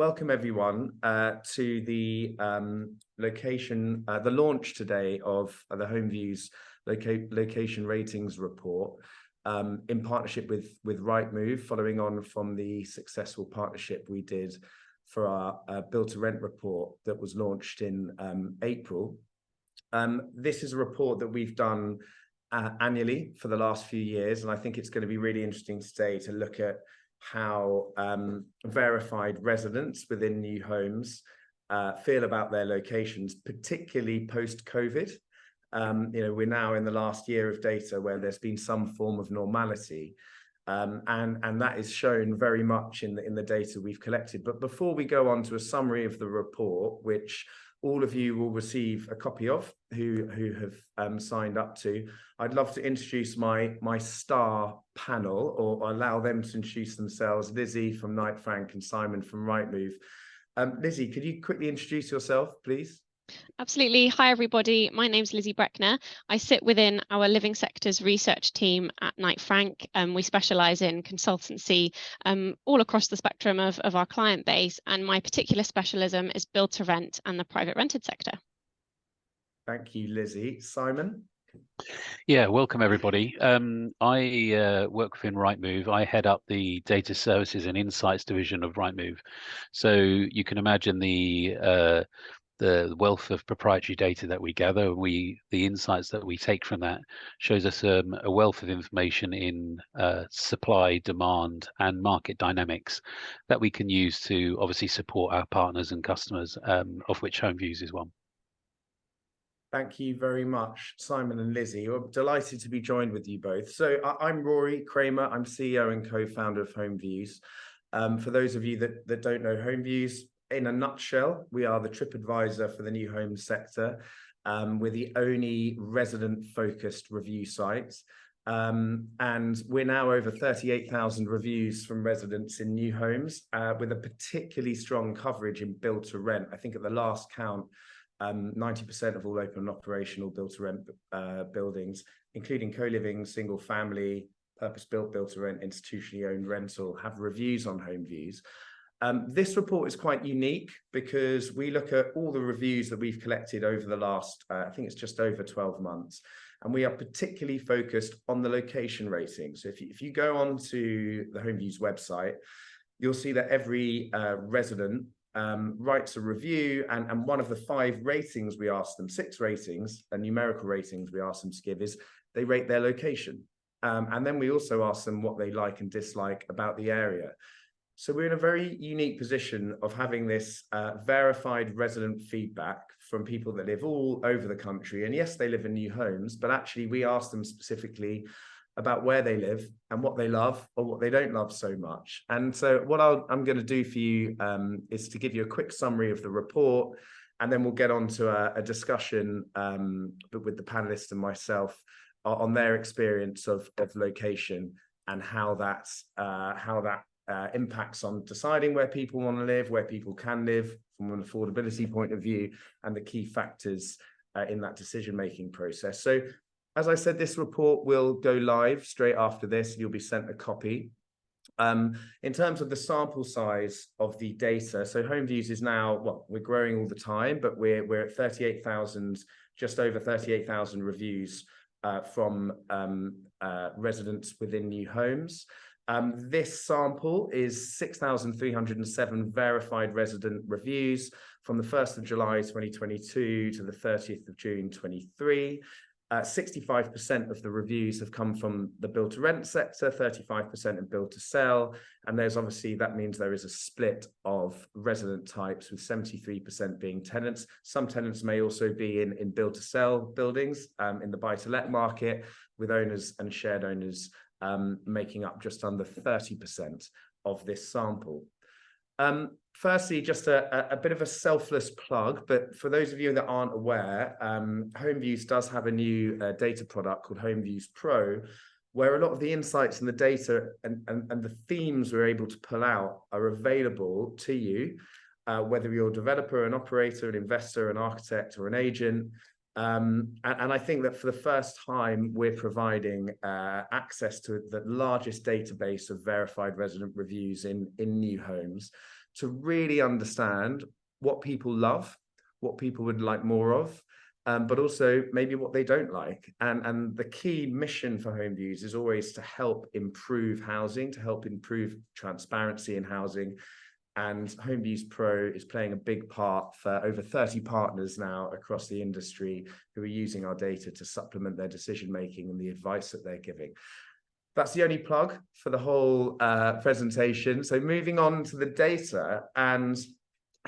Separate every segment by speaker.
Speaker 1: Welcome everyone to the the launch today of the HomeViews location ratings report in partnership with Rightmove, following on from the successful partnership we did for our Build to Rent report that was launched in April. This is a report that we've done annually for the last few years, and I think it's going to be really interesting today to look at how verified residents within new homes feel about their locations, particularly post-COVID. We're now in the last year of data where there's been some form of normality, and that is shown very much in the data we've collected. But before we go on to a summary of the report, which all of you will receive a copy of who have signed up to, I'd love to introduce my star panel, or allow them to introduce themselves. Lizzie from Knight Frank and Simon from Rightmove. Lizzie, could you quickly introduce yourself, please?
Speaker 2: Absolutely. Hi, everybody. My name's Lizzie Breckner. I sit within our living sectors research team at Knight Frank. We specialise in consultancy all across the spectrum of our client base, and my particular specialism is build to rent and the private rented sector.
Speaker 1: Thank you, Lizzie. Simon?
Speaker 3: Yeah, welcome everybody. I work within Rightmove. I head up the data services and insights division of Rightmove. So you can imagine the wealth of proprietary data that we gather. The insights that we take from that shows us a wealth of information in supply, demand, and market dynamics that we can use to obviously support our partners and customers, of which HomeViews is one.
Speaker 1: Thank you very much, Simon and Lizzie. We're delighted to be joined with you both. So I'm Rory Kramer. I'm CEO and co-founder of HomeViews. For those of you that don't know HomeViews, in a nutshell, we are the TripAdvisor for the new home sector. We're the only resident-focused review site. And we're now over 38,000 reviews from residents in new homes, with a particularly strong coverage in build to rent. I think at the last count, 90% of all open and operational build to rent buildings, including co-living, single family, purpose-built, build to rent, institutionally owned rental, have reviews on HomeViews. This report is quite unique because we look at all the reviews that we've collected over the last, I think it's just over 12 months, and we are particularly focused on the location rating. So if you go on to the HomeViews website, you'll see that every resident writes a review, and one of the 5 ratings we ask them, 6 ratings, numerical ratings we ask them to give, is they rate their location. And then we also ask them what they like and dislike about the area. So we're in a very unique position of having this verified resident feedback from people that live all over the country. And yes, they live in new homes, but actually we ask them specifically about where they live and what they love or what they don't love so much. And so what I'm going to do for you is to give you a quick summary of the report, and then we'll get on to a discussion but with the panelists and myself on their experience of location and how that impacts on deciding where people want to live, where people can live from an affordability point of view, and the key factors in that decision-making process. So as I said, this report will go live straight after this, and you'll be sent a copy. In terms of the sample size of the data, so HomeViews is now, well, we're growing all the time, but we're at 38,000, just over 38,000 reviews from residents within new homes. This sample is 6,307 verified resident reviews from the 1st of July 2022 to the 30th of June 23. 65% of the reviews have come from the build to rent sector, 35% in build to sell, and there's obviously, that means there is a split of resident types, with 73% being tenants. Some tenants may also be in build to sell buildings in the buy to let market, with owners and shared owners making up just under 30% of this sample. Firstly, just a bit of a selfless plug, but for those of you that aren't aware, HomeViews does have a new data product called HomeViews Pro, where a lot of the insights and the data and the themes we're able to pull out are available to you, whether you're a developer, an operator, an investor, an architect, or an agent. And I think that for the first time, we're providing access to the largest database of verified resident reviews in new homes. to really understand what people love, what people would like more of, but also maybe what they don't like. And the key mission for HomeViews is always to help improve housing, to help improve transparency in housing. And HomeViews Pro is playing a big part for over 30 partners now across the industry who are using our data to supplement their decision-making and the advice that they're giving. That's the only plug for the whole presentation. So moving on to the data, and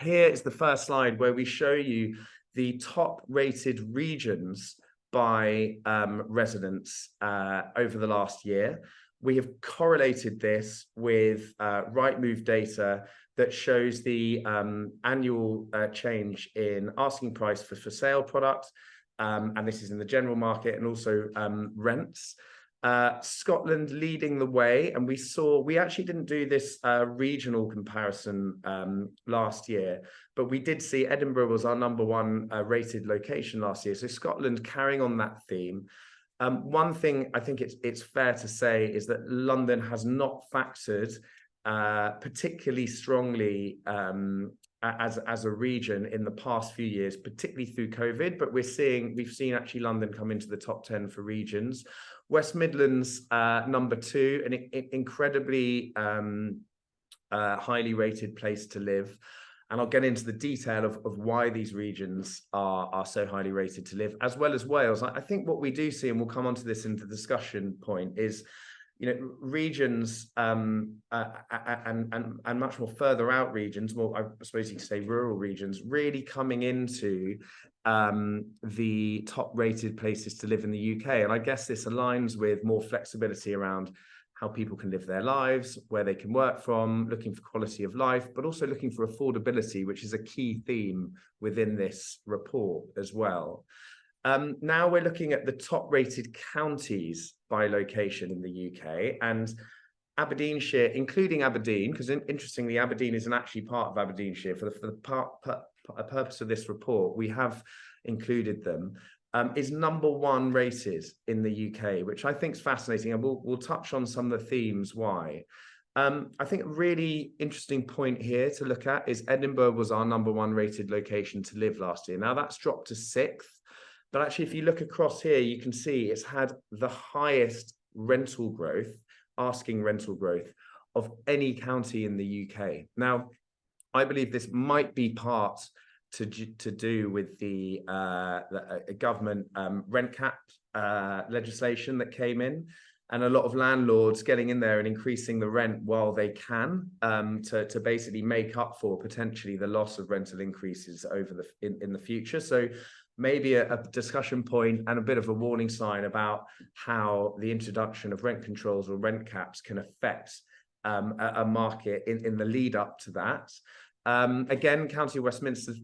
Speaker 1: here is the first slide where we show you the top rated regions by residents over the last year. We have correlated this with Rightmove data that shows the annual change in asking price for sale product, and this is in the general market, and also rents. Scotland leading the way, and we actually didn't do this regional comparison last year, but we did see Edinburgh was our #1 rated location last year. So Scotland carrying on that theme. One thing I think it's fair to say is that London has not factored particularly strongly as a region in the past few years, particularly through COVID, but we've seen actually London come into the top 10 for regions. West Midlands #2, an incredibly highly rated place to live. And I'll get into the detail of why these regions are so highly rated to live, as well as Wales. I think what we do see, and we'll come on to this in the discussion point, is regions and much more further out regions, more I suppose you could say rural regions, really coming into the top rated places to live in the UK. And I guess this aligns with more flexibility around how people can live their lives, where they can work from, looking for quality of life, but also looking for affordability, which is a key theme within this report as well. Now we're looking at the top rated counties by location in the UK, and Aberdeenshire, including Aberdeen, because interestingly, Aberdeen isn't actually part of Aberdeenshire. For the purpose of this report, we have included them, is #1 rated in the UK, which I think is fascinating, and we'll touch on some of the themes why. I think a really interesting point here to look at is Edinburgh was our #1 rated location to live last year. Now that's dropped to 6th. But actually, if you look across here, you can see it's had the highest rental growth, asking rental growth of any county in the UK. Now, I believe this might be part to do with the government rent cap legislation that came in, and a lot of landlords getting in there and increasing the rent while they can to basically make up for potentially the loss of rental increases over in the future. So maybe a discussion point and a bit of a warning sign about how the introduction of rent controls or rent caps can affect a market in the lead up to that. Again, County of Westminster,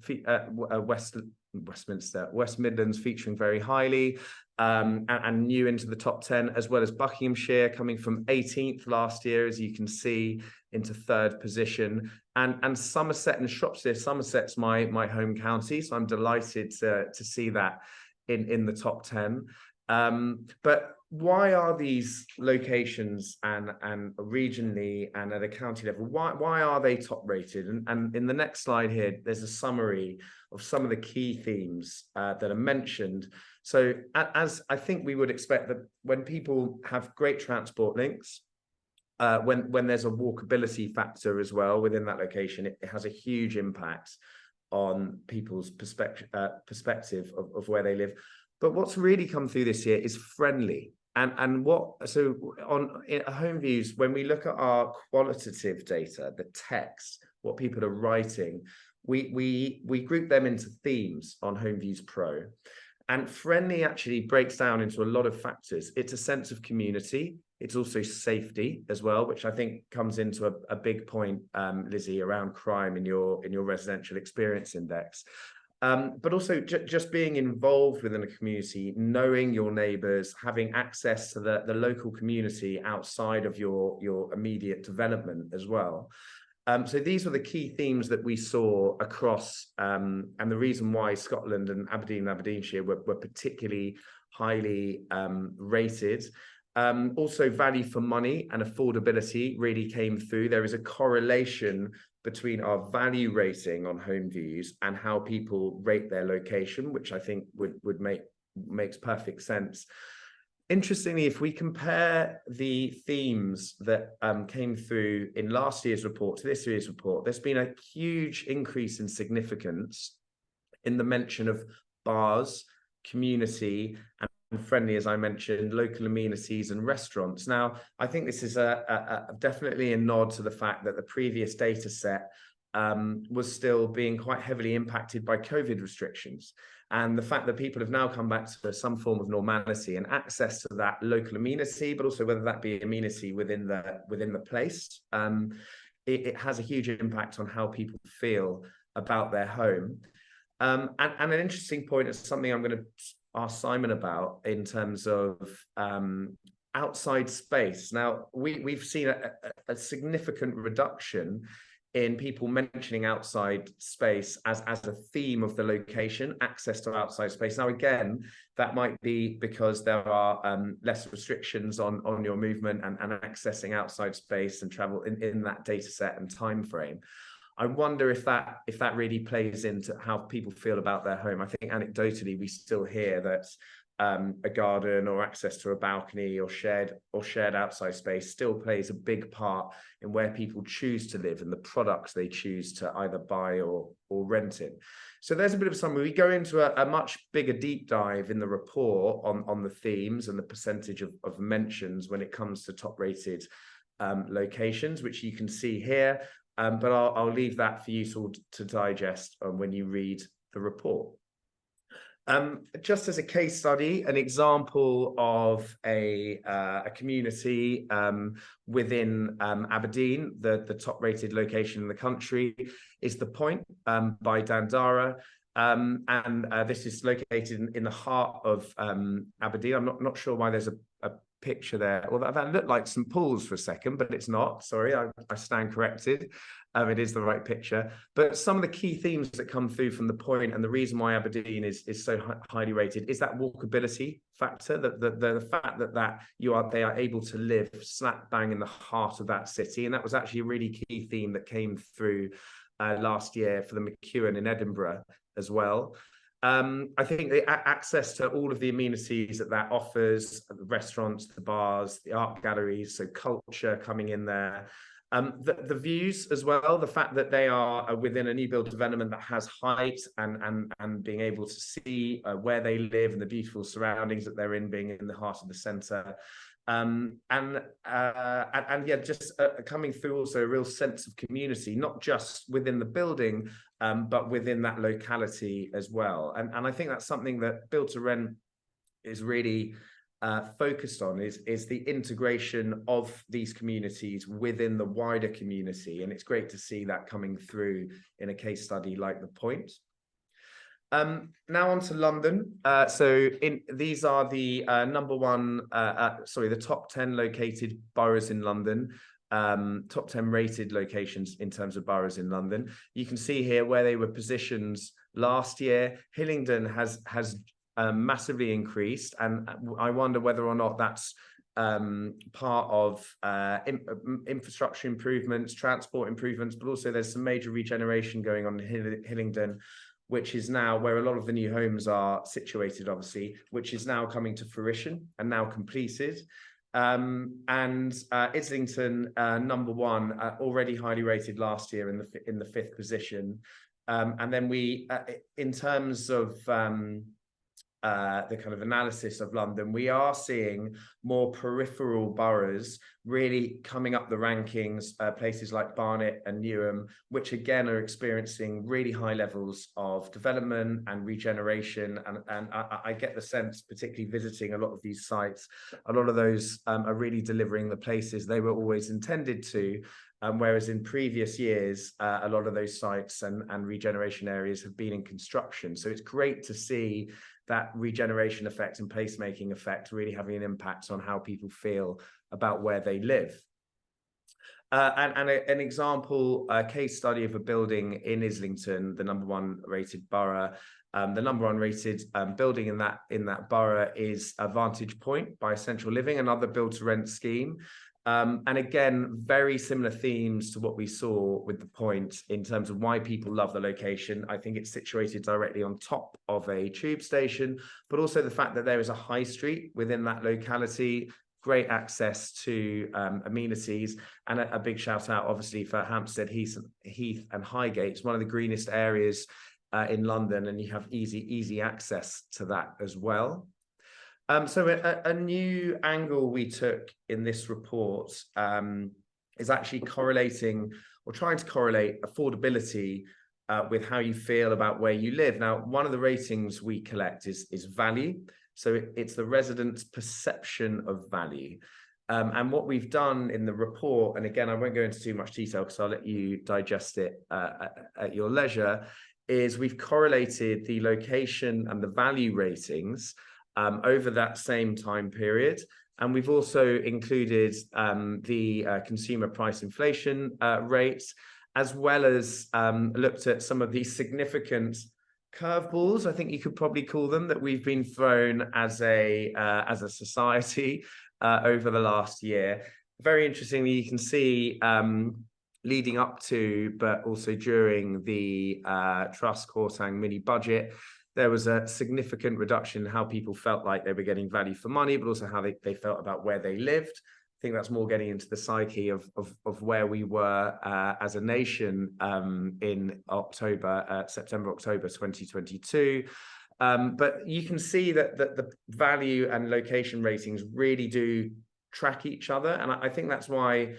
Speaker 1: West Midlands featuring very highly and new into the top 10, as well as Buckinghamshire coming from 18th last year, as you can see, into 3rd position, and Somerset and Shropshire. Somerset's my home county, so I'm delighted to see that in the top 10. But why are these locations and regionally and at a county level, why are they top rated? And in the next slide here, there's a summary of some of the key themes that are mentioned. So as I think we would expect, that when people have great transport links, when there's a walkability factor as well within that location, it has a huge impact on people's perspective of where they live. But what's really come through this year is friendly. And in HomeViews, when we look at our qualitative data, the text, what people are writing, we group them into themes on HomeViews Pro. And friendly actually breaks down into a lot of factors. It's a sense of community. It's also safety as well, which I think comes into a big point, Lizzie, around crime in your residential experience index. But also just being involved within a community, knowing your neighbours, having access to the local community outside of your immediate development as well. So these were the key themes that we saw across, and the reason why Scotland and Aberdeen and Aberdeenshire were particularly highly rated. Also, value for money and affordability really came through. There is a correlation between our value rating on home views and how people rate their location, which I think makes perfect sense. Interestingly, if we compare the themes that came through in last year's report to this year's report, there's been a huge increase in significance in the mention of bars, community, and friendly, as I mentioned, local amenities and restaurants. Now, I think this is definitely a nod to the fact that the previous data set was still being quite heavily impacted by COVID restrictions. And the fact that people have now come back to some form of normality and access to that local amenity, but also whether that be amenity within the place, it has a huge impact on how people feel about their home. And an interesting point is something I'm going to ask Simon about in terms of outside space. Now, we've seen a significant reduction in people mentioning outside space as a theme of the location, access to outside space. Now, again, that might be because there are less restrictions on your movement and accessing outside space and travel in that data set and time frame. I wonder if that really plays into how people feel about their home. I think anecdotally, we still hear that a garden or access to a balcony or shared outside space still plays a big part in where people choose to live and the products they choose to either buy or rent in. So there's a bit of a summary. We go into a much bigger deep dive in the report on the themes and the percentage of mentions when it comes to top rated locations, which you can see here. But I'll leave that for you to digest when you read the report. Just as a case study, an example of a community within Aberdeen, the top-rated location in the country is The Point by Dandara. And this is located in the heart of Aberdeen. I'm not sure why there's a picture there. Well, that looked like St Paul's for a second, but it's not. Sorry, I stand corrected. It is the right picture. But some of the key themes that come through from The Point and the reason why Aberdeen is so highly rated is that walkability factor, the fact that they are able to live slap bang in the heart of that city. And that was actually a really key theme that came through last year for the McEwen in Edinburgh as well. I think the access to all of the amenities that offers, the restaurants, the bars, the art galleries, so culture coming in there. The views as well, the fact that they are within a new build development that has height and being able to see where they live and the beautiful surroundings that they're in, being in the heart of the centre. And yeah, just coming through also a real sense of community, not just within the building, but within that locality as well. And I think that's something that Build to Rent is really focused on, is the integration of these communities within the wider community. And it's great to see that coming through in a case study like The Point. Now on to London. These are the the top 10 located boroughs in London, top 10 rated locations in terms of boroughs in London. You can see here where they were positioned last year. Hillingdon has massively increased, and I wonder whether or not that's part of infrastructure improvements, transport improvements, but also there's some major regeneration going on in Hillingdon, which is now where a lot of the new homes are situated, obviously, which is now coming to fruition and now completed. Islington, number one, already highly rated last year in the 5th position. And then we, in terms of the kind of analysis of London, we are seeing more peripheral boroughs really coming up the rankings, places like Barnet and Newham, which again are experiencing really high levels of development and regeneration. And I get the sense, particularly visiting a lot of these sites, a lot of those are really delivering the places they were always intended to. Whereas in previous years, a lot of those sites and regeneration areas have been in construction. So it's great to see that regeneration effect and placemaking effect really having an impact on how people feel about where they live. An example, a case study of a building in Islington, the #1 rated borough. The #1 rated building in that borough is a Vantage Point by Central Living, another build-to-rent scheme. And again, very similar themes to what we saw with the Point in terms of why people love the location. I think it's situated directly on top of a tube station, but also the fact that there is a high street within that locality, great access to amenities, and a big shout out, obviously, for Hampstead Heath and Highgate. It's one of the greenest areas in London, and you have easy access to that as well. So a new angle we took in this report is actually correlating or trying to correlate affordability with how you feel about where you live. Now, one of the ratings we collect is value. So it's the resident's perception of value. And what we've done in the report, and again, I won't go into too much detail because I'll let you digest it at your leisure, is we've correlated the location and the value ratings over that same time period. And we've also included the consumer price inflation rates, as well as looked at some of these significant curveballs, I think you could probably call them, that we've been thrown as a society over the last year. Very interestingly, you can see leading up to, but also during the Truss Courtang mini budget, there was a significant reduction in how people felt like they were getting value for money, but also how they felt about where they lived. I think that's more getting into the psyche of where we were as a nation in September, October 2022. But you can see that the value and location ratings really do track each other. And I think that's why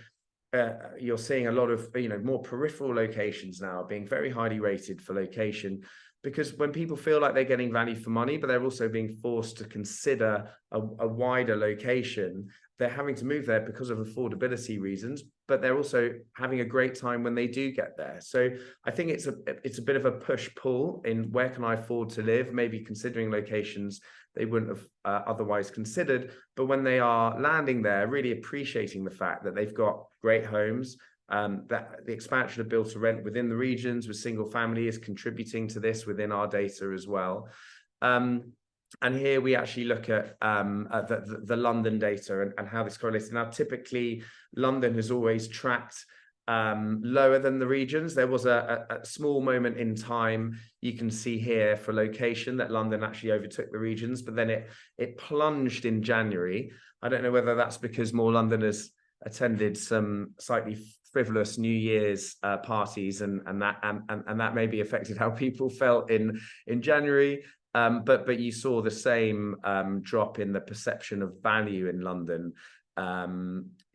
Speaker 1: you're seeing a lot of more peripheral locations now being very highly rated for location, because when people feel like they're getting value for money, but they're also being forced to consider a wider location, they're having to move there because of affordability reasons, but they're also having a great time when they do get there. So I think it's a bit of a push-pull in where can I afford to live, maybe considering locations they wouldn't have otherwise considered, but when they are landing there, really appreciating the fact that they've got great homes, that the expansion of build to rent within the regions with single family is contributing to this within our data as well. And here we actually look at the London data and how this correlates. Now, typically, London has always tracked lower than the regions. There was a small moment in time, you can see here for location, that London actually overtook the regions, but then it plunged in January. I don't know whether that's because more Londoners attended some slightly frivolous New Year's parties, and that maybe affected how people felt in January. But you saw the same drop in the perception of value in London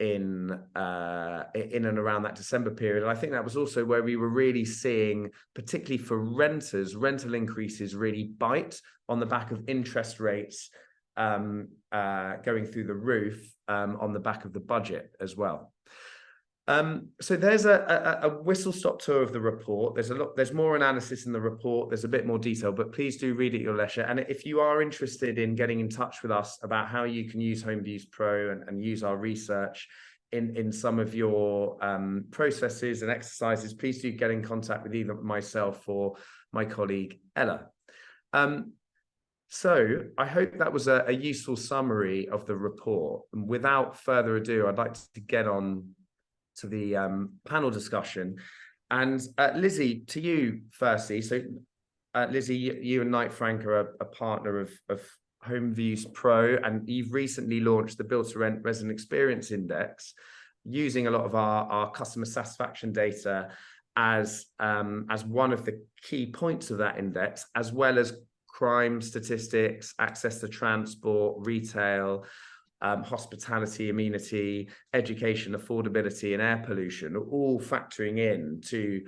Speaker 1: in and around that December period. And I think that was also where we were really seeing, particularly for renters, rental increases really bite on the back of interest rates going through the roof on the back of the budget as well. So there's a whistle-stop tour of the report. There's more analysis in the report. There's a bit more detail, but please do read at your leisure. And if you are interested in getting in touch with us about how you can use HomeViews Pro and use our research in some of your processes and exercises, please do get in contact with either myself or my colleague Ella. So I hope that was a useful summary of the report. And without further ado, I'd like to get on to the panel discussion. And Lizzie, to you firstly. So Lizzie, you and Knight Frank are a partner of HomeViews Pro, and you've recently launched the Build to Rent Resident Experience Index, using a lot of our customer satisfaction data as one of the key points of that index, as well as crime statistics, access to transport, retail, hospitality, amenity, education, affordability, and air pollution, all factoring in to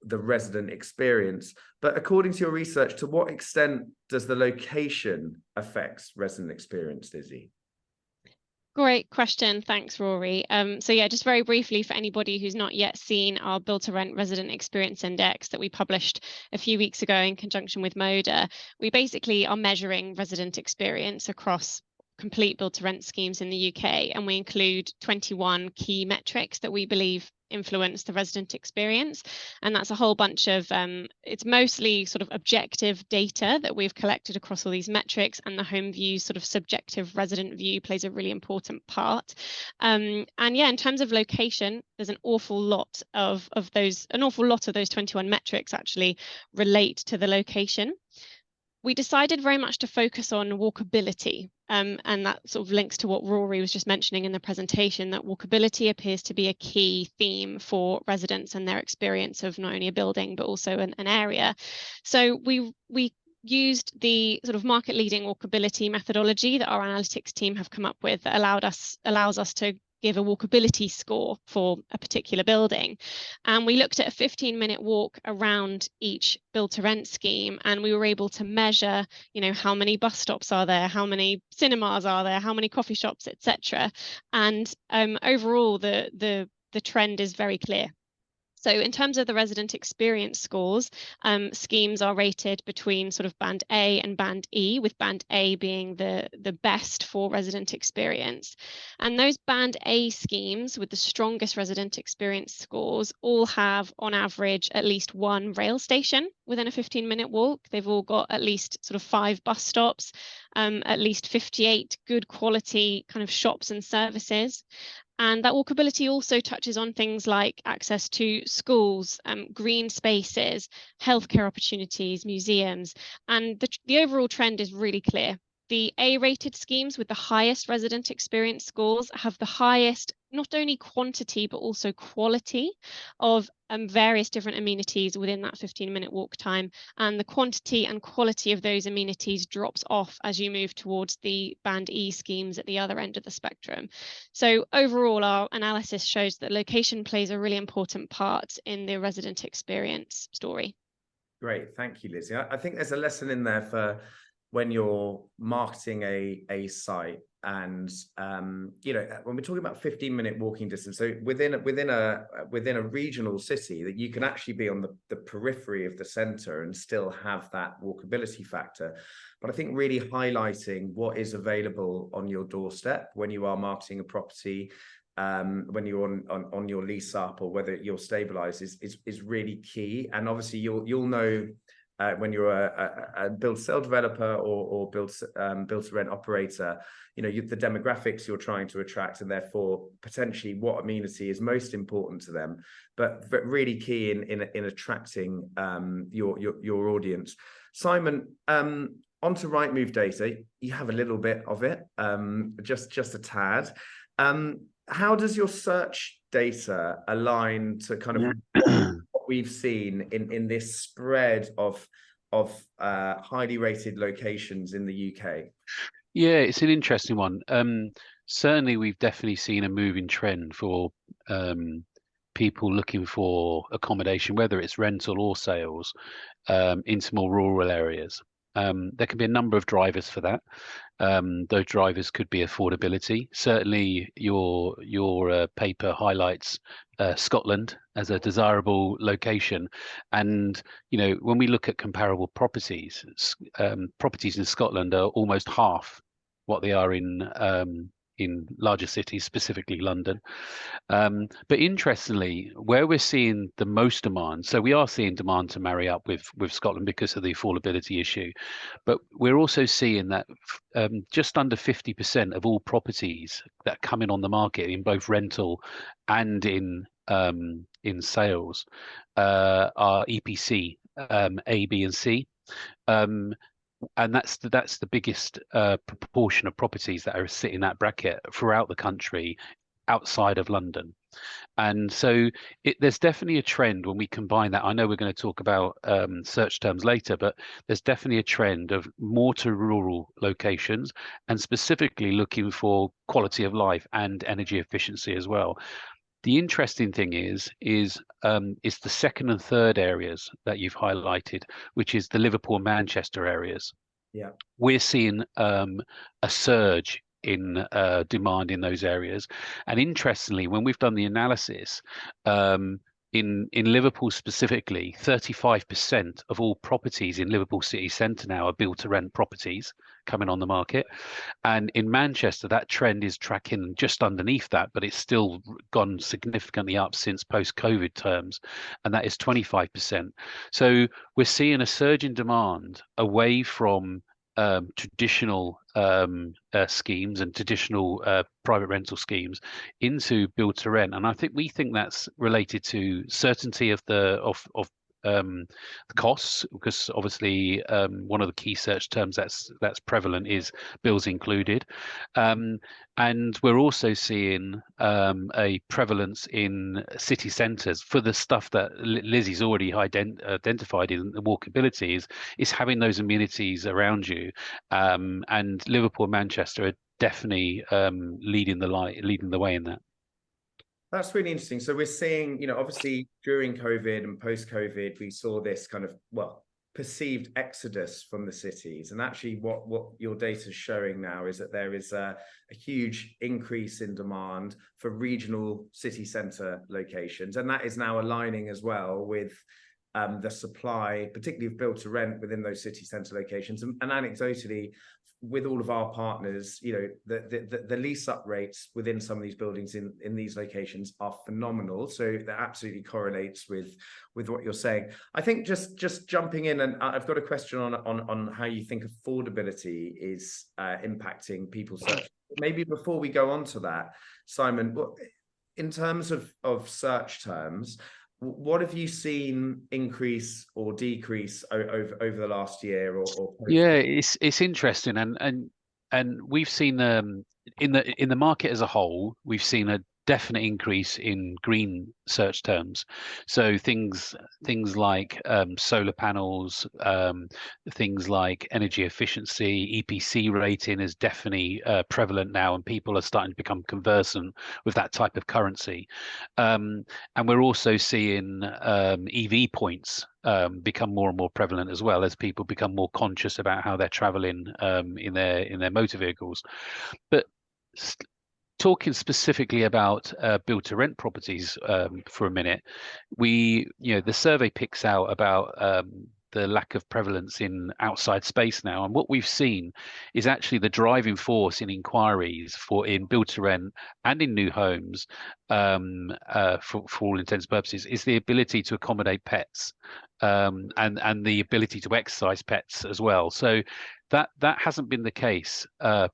Speaker 1: the resident experience. But according to your research, to what extent does the location affect resident experience, Lizzie?
Speaker 2: Great question. Thanks, Rory. So yeah, just very briefly, for anybody who's not yet seen our Build to Rent Resident Experience Index that we published a few weeks ago in conjunction with Moda, we basically are measuring resident experience across complete build to rent schemes in the UK, and we include 21 key metrics that we believe influence the resident experience. And that's a whole bunch of it's mostly sort of objective data that we've collected across all these metrics, and the home view sort of subjective resident view plays a really important part. And yeah, in terms of location, there's an awful lot of those 21 metrics actually relate to the location. We decided very much to focus on walkability, and that sort of links to what Rory was just mentioning in the presentation, that walkability appears to be a key theme for residents and their experience of not only a building but also an area. So we used the sort of market leading walkability methodology that our analytics team have come up with that allows us to give a walkability score for a particular building. And we looked at a 15-minute walk around each build to rent scheme, and we were able to measure, you know, how many bus stops are there, how many cinemas are there, how many coffee shops, etc. And overall, the trend is very clear. So in terms of the resident experience scores, schemes are rated between sort of band A and band E, with band A being the best for resident experience. And those band A schemes with the strongest resident experience scores all have, on average, at least one rail station within a 15-minute walk. They've all got at least sort of 5 bus stops, at least 58 good quality kind of shops and services. And that walkability also touches on things like access to schools, green spaces, healthcare opportunities, museums. And the overall trend is really clear. The A-rated schemes with the highest resident experience scores have the highest, not only quantity, but also quality of various different amenities within that 15-minute walk time. And the quantity and quality of those amenities drops off as you move towards the band E schemes at the other end of the spectrum. So overall, our analysis shows that location plays a really important part in the resident experience story.
Speaker 1: Great, thank you, Lizzie. I think there's a lesson in there for when you're marketing a site, and you know, when we're talking about 15-minute walking distance, so within a regional city, that you can actually be on the periphery of the center and still have that walkability factor. But I think really highlighting what is available on your doorstep when you are marketing a property, when you're on your lease up, or whether you're stabilized, is really key. And obviously you'll know when you're a build to sell developer or build to rent operator, you know, the demographics you're trying to attract, and therefore potentially what amenity is most important to them, but really key in attracting your audience. Simon, onto Rightmove data, you have a little bit of it, just a tad. How does your search data align to kind of what we've seen in this spread of highly rated locations in the UK?
Speaker 3: Yeah, it's an interesting one. Certainly, we've definitely seen a moving trend for people looking for accommodation, whether it's rental or sales, into more rural areas. There can be a number of drivers for that. Those drivers could be affordability. Certainly, your paper highlights Scotland as a desirable location, and you know, when we look at comparable properties, properties in Scotland are almost half what they are in larger cities, specifically London. But interestingly, where we're seeing the most demand, so we are seeing demand to marry up with Scotland because of the affordability issue, but we're also seeing that just under 50% of all properties that come in on the market in both rental and in sales are EPC A, B, and C. And that's the biggest proportion of properties that are sitting in that bracket throughout the country, outside of London. And so there's definitely a trend when we combine that. I know we're going to talk about search terms later, but there's definitely a trend of more to rural locations, and specifically looking for quality of life and energy efficiency as well. The interesting thing is the second and third areas that you've highlighted, which is the Liverpool and Manchester areas.
Speaker 1: Yeah,
Speaker 3: we're seeing a surge in demand in those areas. And interestingly, when we've done the analysis, in Liverpool specifically, 35% of all properties in Liverpool city centre now are built to rent properties coming on the market. And in Manchester, that trend is tracking just underneath that, but it's still gone significantly up since post-COVID terms, and that is 25%. So we're seeing a surge in demand away from traditional schemes and traditional private rental schemes into build to rent, and I think that's related to certainty of the costs, because obviously one of the key search terms that's prevalent is bills included, and we're also seeing a prevalence in city centres for the stuff that Lizzie's already identified in the walkability is having those amenities around you, and Liverpool and Manchester are definitely leading the way in that.
Speaker 1: That's really interesting. So we're seeing, you know, obviously during COVID and post-COVID, we saw this kind of, well, perceived exodus from the cities. And actually what your data is showing now is that there is a huge increase in demand for regional city centre locations. And that is now aligning as well with the supply, particularly of build to rent within those city centre locations. And anecdotally, with all of our partners, you know, the lease up rates within some of these buildings in these locations are phenomenal. So that absolutely correlates with what you're saying. I think just jumping in, and I've got a question on how you think affordability is impacting people's search. Maybe before we go on to that, Simon, in terms of search terms, what have you seen increase or decrease over the last year or
Speaker 3: yeah, it's interesting, and we've seen in the market as a whole, we've seen a definite increase in green search terms. So things like solar panels, things like energy efficiency, EPC rating is definitely prevalent now, and people are starting to become conversant with that type of currency. And we're also seeing EV points become more and more prevalent as well, as people become more conscious about how they're traveling in their motor vehicles. But talking specifically about build to rent properties for a minute, the survey picks out about the lack of prevalence in outside space now, and what we've seen is actually the driving force in inquiries in build to rent and in new homes, for all intents and purposes, is the ability to accommodate pets, and the ability to exercise pets as well. So that hasn't been the case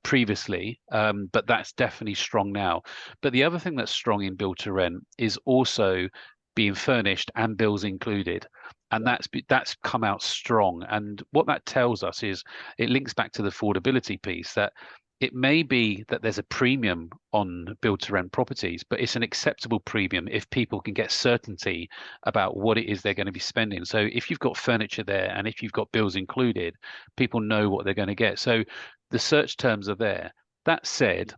Speaker 3: previously, but that's definitely strong now. But the other thing that's strong in build to rent is also being furnished and bills included, and that's come out strong. And what that tells us is it links back to the affordability piece, that it may be that there's a premium on build to rent properties, but it's an acceptable premium if people can get certainty about what it is they're going to be spending. So if you've got furniture there and if you've got bills included, people know what they're going to get. So the search terms are there. That said,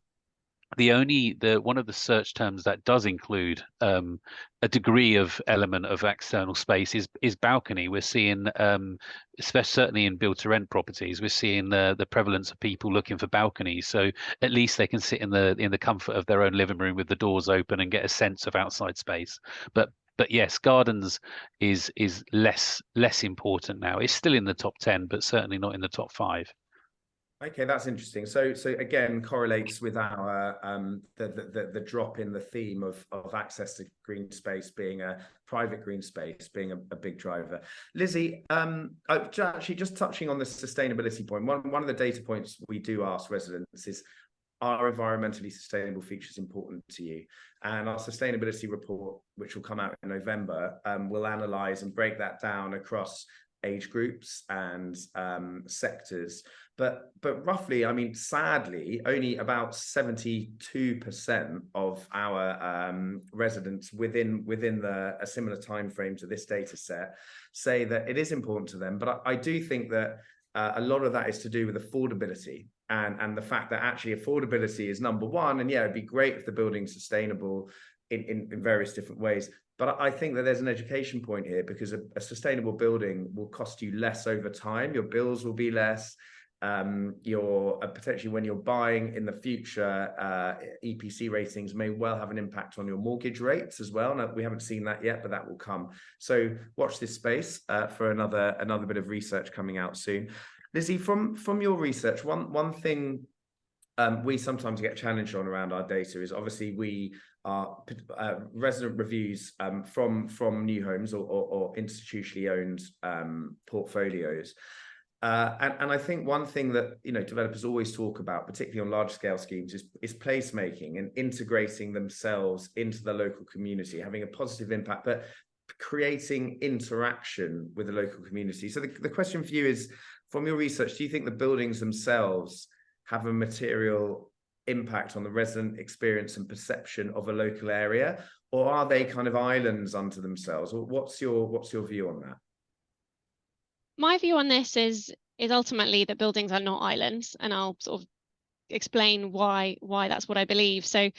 Speaker 3: one of the search terms that does include a degree of element of external space is balcony. We're seeing, especially certainly in build to rent properties, we're seeing the prevalence of people looking for balconies, so at least they can sit in the comfort of their own living room with the doors open and get a sense of outside space. But yes, gardens is less important now. It's still in the top 10, but certainly not in the top 5.
Speaker 1: Okay, that's interesting. So again, correlates with our the drop in the theme of access to green space being a private green space being a big driver. Lizzie, actually just touching on the sustainability point, one of the data points we do ask residents is, are environmentally sustainable features important to you? And our sustainability report, which will come out in November, will analyse and break that down across age groups and sectors, but roughly, I mean, sadly, only about 72% of our residents within a similar time frame to this data set say that it is important to them. But I do think that a lot of that is to do with affordability and the fact that actually affordability is number one. And yeah, it'd be great if the building's sustainable in various different ways. But I think that there's an education point here, because a sustainable building will cost you less over time. Your bills will be less. you're potentially, when you're buying in the future, EPC ratings may well have an impact on your mortgage rates as well. Now, we haven't seen that yet, but that will come. So watch this space for another bit of research coming out soon. Lizzie, from your research, one thing we sometimes get challenged on around our data is obviously we are resident reviews from new homes or institutionally owned portfolios. And I think one thing that developers always talk about, particularly on large scale schemes, is placemaking and integrating themselves into the local community, having a positive impact, but creating interaction with the local community. So the question for you is, from your research, do you think the buildings themselves have a material impact on the resident experience and perception of a local area, or are they kind of islands unto themselves? Or what's your view on that?
Speaker 2: My view on this is ultimately that buildings are not islands, and I'll sort of explain why that's what I believe. So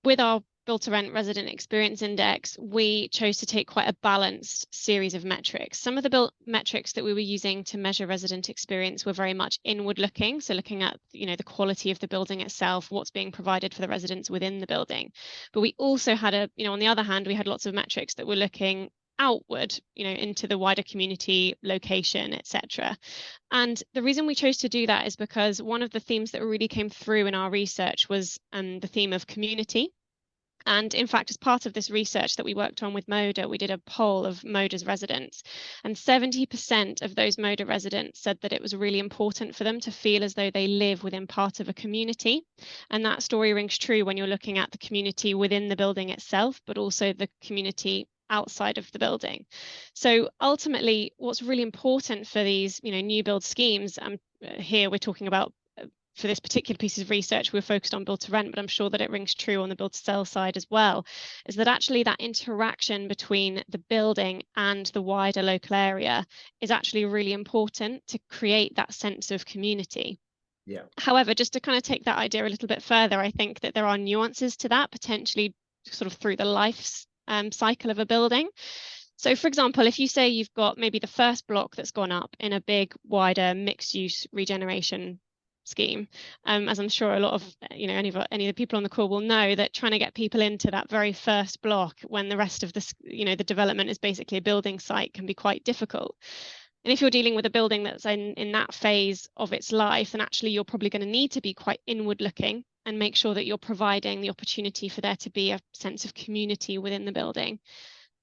Speaker 2: with our Build to Rent Resident Experience Index, we chose to take quite a balanced series of metrics. Some of the metrics that we were using to measure resident experience were very much inward looking, so looking at the quality of the building itself, what's being provided for the residents within the building. But we also had on the other hand, we had lots of metrics that were looking outward, into the wider community, location, etc. And the reason we chose to do that is because one of the themes that really came through in our research was the theme of community. And in fact, as part of this research that we worked on with Moda, we did a poll of Moda's residents, and 70% of those Moda residents said that it was really important for them to feel as though they live within part of a community. And that story rings true when you're looking at the community within the building itself, but also the community outside of the building. So ultimately, what's really important for these, new build schemes, here we're talking about, for this particular piece of research, we're focused on build to rent, but I'm sure that it rings true on the build to sell side as well, is that actually that interaction between the building and the wider local area is actually really important to create that sense of community.
Speaker 1: Yeah.
Speaker 2: However, just to kind of take that idea a little bit further, I think that there are nuances to that, potentially sort of through the life cycle of a building. So for example, if you say you've got maybe the first block that's gone up in a big, wider mixed use regeneration scheme, as I'm sure a lot of any of the people on the call will know, that trying to get people into that very first block when the rest of the the development is basically a building site can be quite difficult. And if you're dealing with a building that's in that phase of its life, then actually you're probably going to need to be quite inward looking and make sure that you're providing the opportunity for there to be a sense of community within the building.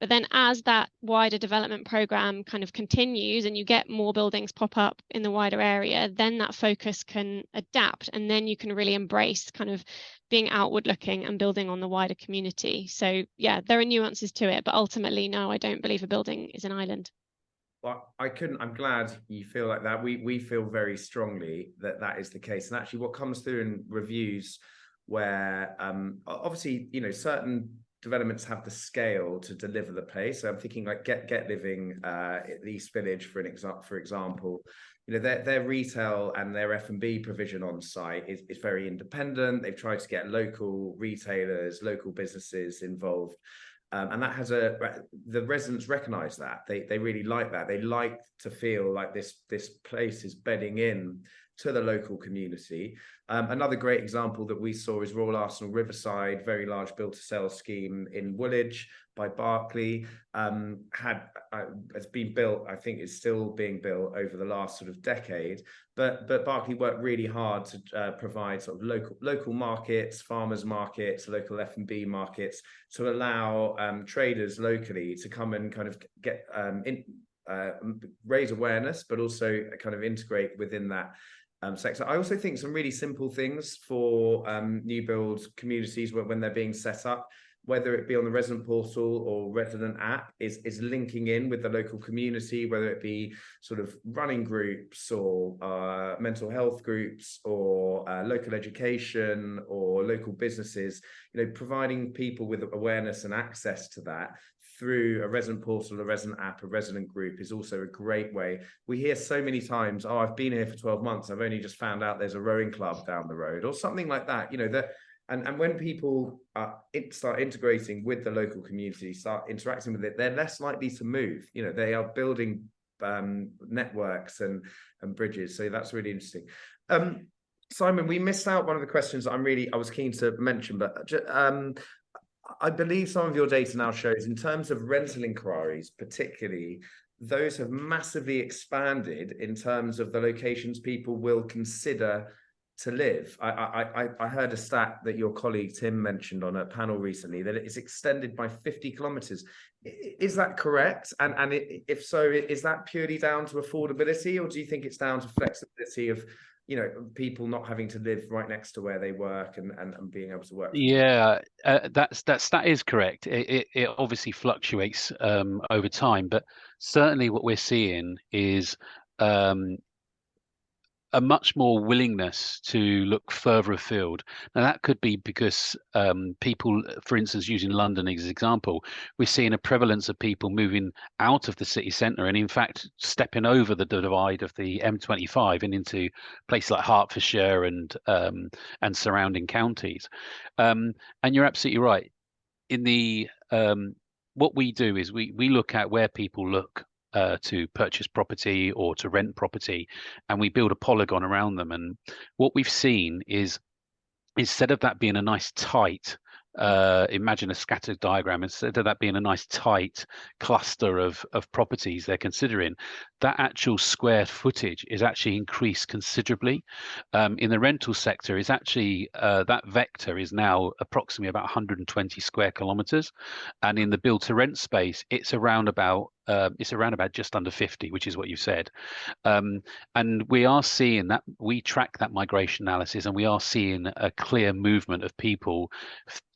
Speaker 2: But then as that wider development program kind of continues and you get more buildings pop up in the wider area, then that focus can adapt, and then you can really embrace kind of being outward looking and building on the wider community. So yeah, there are nuances to it, but ultimately, no, I don't believe a building is an island.
Speaker 1: Well, I'm glad you feel like that. We feel very strongly that is the case. And actually what comes through in reviews where obviously, certain developments have the scale to deliver the place. So I'm thinking like Get Living at the East Village, for example, their retail and their F&B provision on site is very independent. They've tried to get local retailers, local businesses involved. And that has the residents recognize that. They really like that. They like to feel like this place is bedding in to the local community. Another great example that we saw is Royal Arsenal Riverside, very large build to sell scheme in Woolwich by Barclay, has been built, I think is still being built over the last sort of decade. But Barclay worked really hard to provide sort of local markets, farmers markets, local F&B markets, to allow traders locally to come and kind of get raise awareness, but also kind of integrate within that sector. I also think some really simple things for new build communities when they're being set up, whether it be on the resident portal or resident app, is linking in with the local community, whether it be sort of running groups or mental health groups or local education or local businesses, providing people with awareness and access to that through a resident portal, a resident app, a resident group is also a great way. We hear so many times, oh, I've been here for 12 months. I've only just found out there's a rowing club down the road or something like that, And when people start integrating with the local community, start interacting with it, they're less likely to move. They are building networks and bridges. So that's really interesting. Simon, we missed out one of the questions that I was keen to mention, but I believe some of your data now shows, in terms of rental inquiries, particularly, those have massively expanded in terms of the locations people will consider to live. I heard a stat that your colleague Tim mentioned on a panel recently, that it's extended by 50 kilometers. Is that correct? And if so, is that purely down to affordability, or do you think it's down to flexibility of, you know, people not having to live right next to where they work and being able to work?
Speaker 3: Yeah, that is correct. It obviously fluctuates over time, but certainly what we're seeing is a much more willingness to look further afield. Now, that could be because people, for instance, using London as an example, we're seeing a prevalence of people moving out of the city centre and, in fact, stepping over the divide of the M25 and into places like Hertfordshire and surrounding counties. And you're absolutely right. In the what we do is we look at where people look to purchase property or to rent property, and we build a polygon around them. And what we've seen is, instead of that being a nice tight, imagine a scattered diagram, instead of that being a nice tight cluster of properties they're considering, that actual square footage is actually increased considerably. In the rental sector, is actually that vector is now approximately about 120 square kilometers, and in the build to rent space, it's around about just under 50, which is what you said. And we are seeing that, we track that migration analysis, and we are seeing a clear movement of people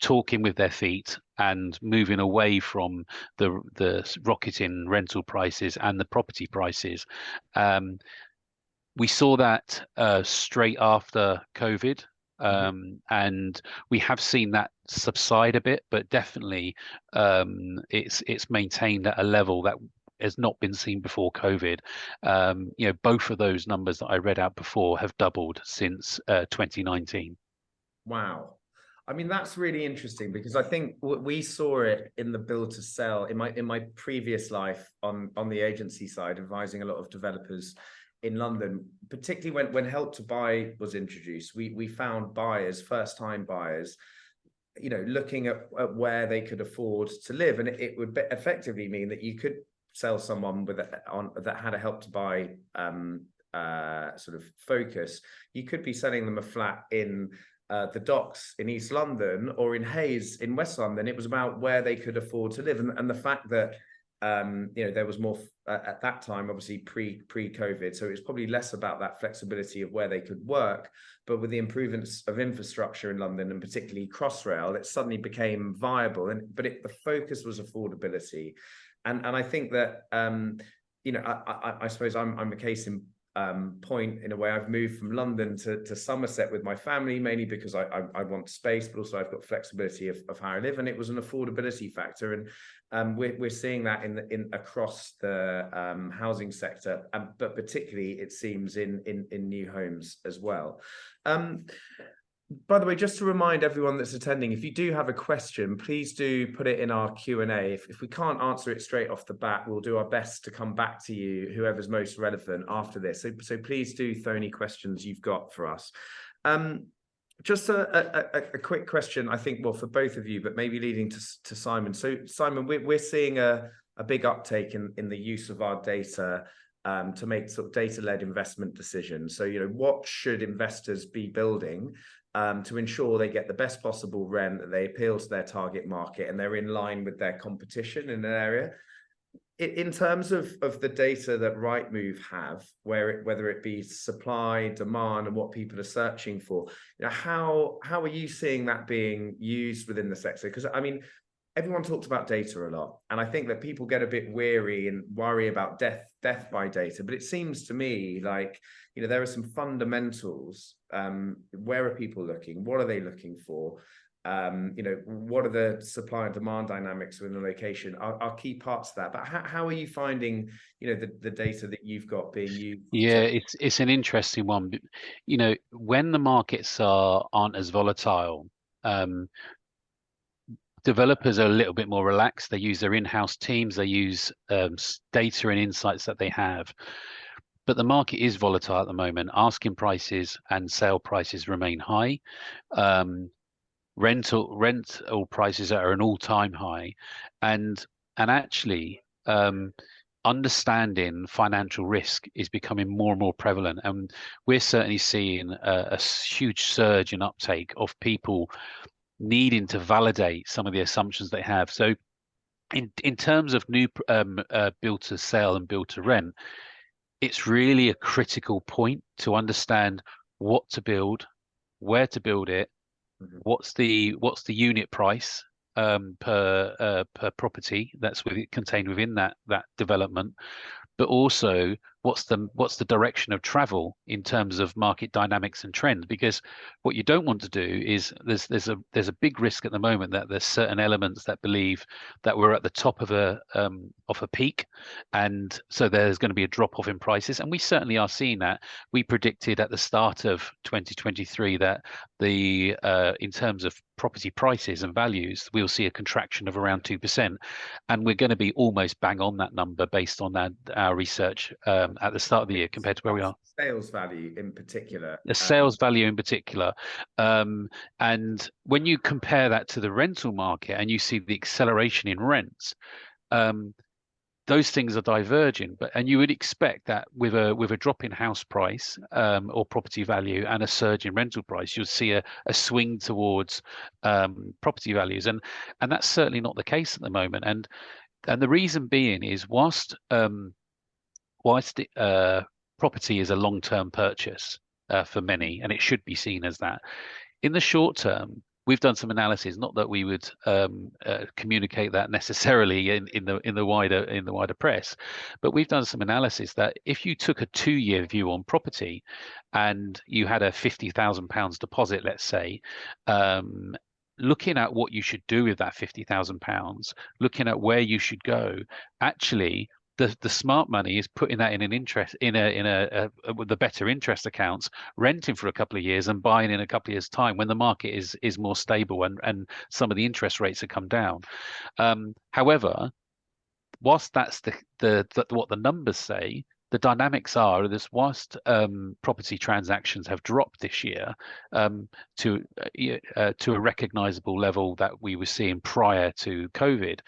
Speaker 3: talking with their feet and moving away from the rocketing rental prices and the property prices. We saw that straight after COVID. And we have seen that subside a bit, but definitely it's maintained at a level that has not been seen before COVID. You know, both of those numbers that I read out before have doubled since 2019.
Speaker 1: Wow. I mean, that's really interesting, because I think we saw it in the build to sell in my previous life on the agency side, advising a lot of developers in London, particularly when Help to Buy was introduced. We found buyers, first-time buyers, you know, looking at where they could afford to live, and it would effectively mean that you could sell someone that had a Help to Buy sort of focus. You could be selling them a flat in the Docks in East London or in Hayes in West London. It was about where they could afford to live, and the fact that you know, there was more at that time, obviously pre-COVID, so it's probably less about that flexibility of where they could work, but with the improvements of infrastructure in London, and particularly Crossrail, it suddenly became viable. But the focus was affordability, and I think that you know, I suppose I'm a case in point, in a way. I've moved from London to Somerset with my family, mainly because I want space, but also I've got flexibility of how I live, and it was an affordability factor. And we're seeing that in across the housing sector, but particularly it seems in new homes as well. By the way, just to remind everyone that's attending, if you do have a question, please do put it in our Q&A. If we can't answer it straight off the bat, we'll do our best to come back to you, whoever's most relevant after this. So please do throw any questions you've got for us. Just a quick question, I think, well, for both of you, but maybe leading to Simon. So Simon, we're seeing a big uptake in the use of our data to make sort of data-led investment decisions. So, you know, what should investors be building to ensure they get the best possible rent, that they appeal to their target market, and they're in line with their competition in an area? In terms of the data that Rightmove have, whether it be supply, demand, and what people are searching for, you know, how are you seeing that being used within the sector? Because I mean, everyone talks about data a lot, and I think that people get a bit weary and worry about death by data. But it seems to me like, you know, there are some fundamentals. Where are people looking? What are they looking for? You know, what are the supply and demand dynamics within the location are key parts of that. But how are you finding, you know, the data that you've got being used?
Speaker 3: Yeah, it's an interesting one. You know, when the markets aren't as volatile, Developers are a little bit more relaxed. They use their in-house teams. They use data and insights that they have. But the market is volatile at the moment. Asking prices and sale prices remain high. Rental prices are an all-time high, and actually understanding financial risk is becoming more and more prevalent, and we're certainly seeing a huge surge in uptake of people needing to validate some of the assumptions they have. So in terms of new build to sell and build to rent, it's really a critical point to understand what to build, where to build it, what's the unit price per property that's contained within that development, but also what's the direction of travel in terms of market dynamics and trends. Because what you don't want to do is there's a big risk at the moment that there's certain elements that believe that we're at the top of a peak, and so there's going to be a drop off in prices, and we certainly are seeing that. We predicted at the start of 2023 that the in terms of property prices and values, we'll see a contraction of around 2%, and we're going to be almost bang on that number based on our research at the start of the year compared to where we are.
Speaker 1: Sales value in particular.
Speaker 3: The sales value in particular. And when you compare that to the rental market and you see the acceleration in rents, those things are diverging, and you would expect that with a drop in house price or property value and a surge in rental price, you'll see a swing towards property values, and that's certainly not the case at the moment. And the reason being is whilst property is a long-term purchase for many, and it should be seen as that, in the short term, we've done some analysis. Not that we would communicate that necessarily in the wider press, but we've done some analysis that if you took a 2-year view on property, and you had a £50,000 deposit, let's say, looking at what you should do with that £50,000, looking at where you should go, actually, the smart money is putting that in an interest with the better interest accounts, renting for a couple of years and buying in a couple of years' time when the market is more stable and some of the interest rates have come down. However, whilst that's what the numbers say, the dynamics are this: whilst property transactions have dropped this year to a recognizable level that we were seeing prior to COVID,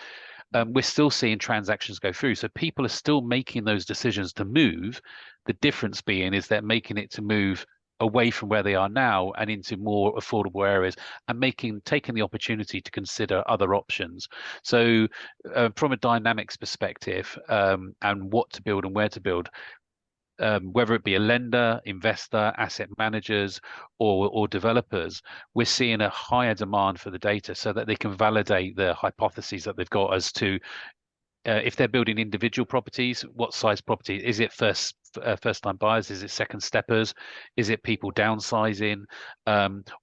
Speaker 3: we're still seeing transactions go through. So people are still making those decisions to move. The difference being is they're making it to move away from where they are now and into more affordable areas, and taking the opportunity to consider other options. So from a dynamics perspective, and what to build and where to build, whether it be a lender, investor, asset managers, or developers, we're seeing a higher demand for the data so that they can validate the hypotheses that they've got as to if they're building individual properties, what size property is it? First-time buyers? Is it second steppers? Is it people downsizing?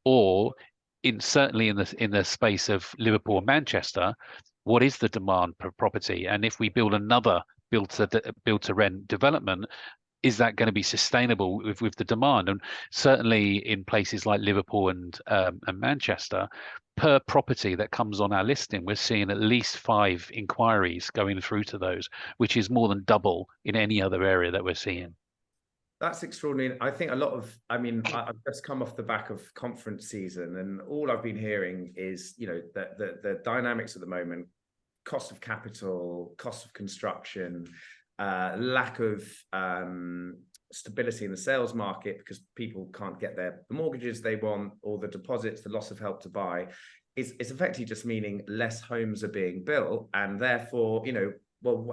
Speaker 3: Or certainly in the space of Liverpool and Manchester, what is the demand per property? And if we build another build to rent development, is that going to be sustainable with the demand? And certainly in places like Liverpool and Manchester, per property that comes on our listing, we're seeing at least 5 inquiries going through to those, which is more than double in any other area that we're seeing.
Speaker 1: That's extraordinary. I think I've just come off the back of conference season, and all I've been hearing is, the dynamics at the moment: cost of capital, cost of construction, lack of stability in the sales market because people can't get the mortgages they want, or the deposits, the loss of help to buy. It's effectively just meaning less homes are being built, and therefore,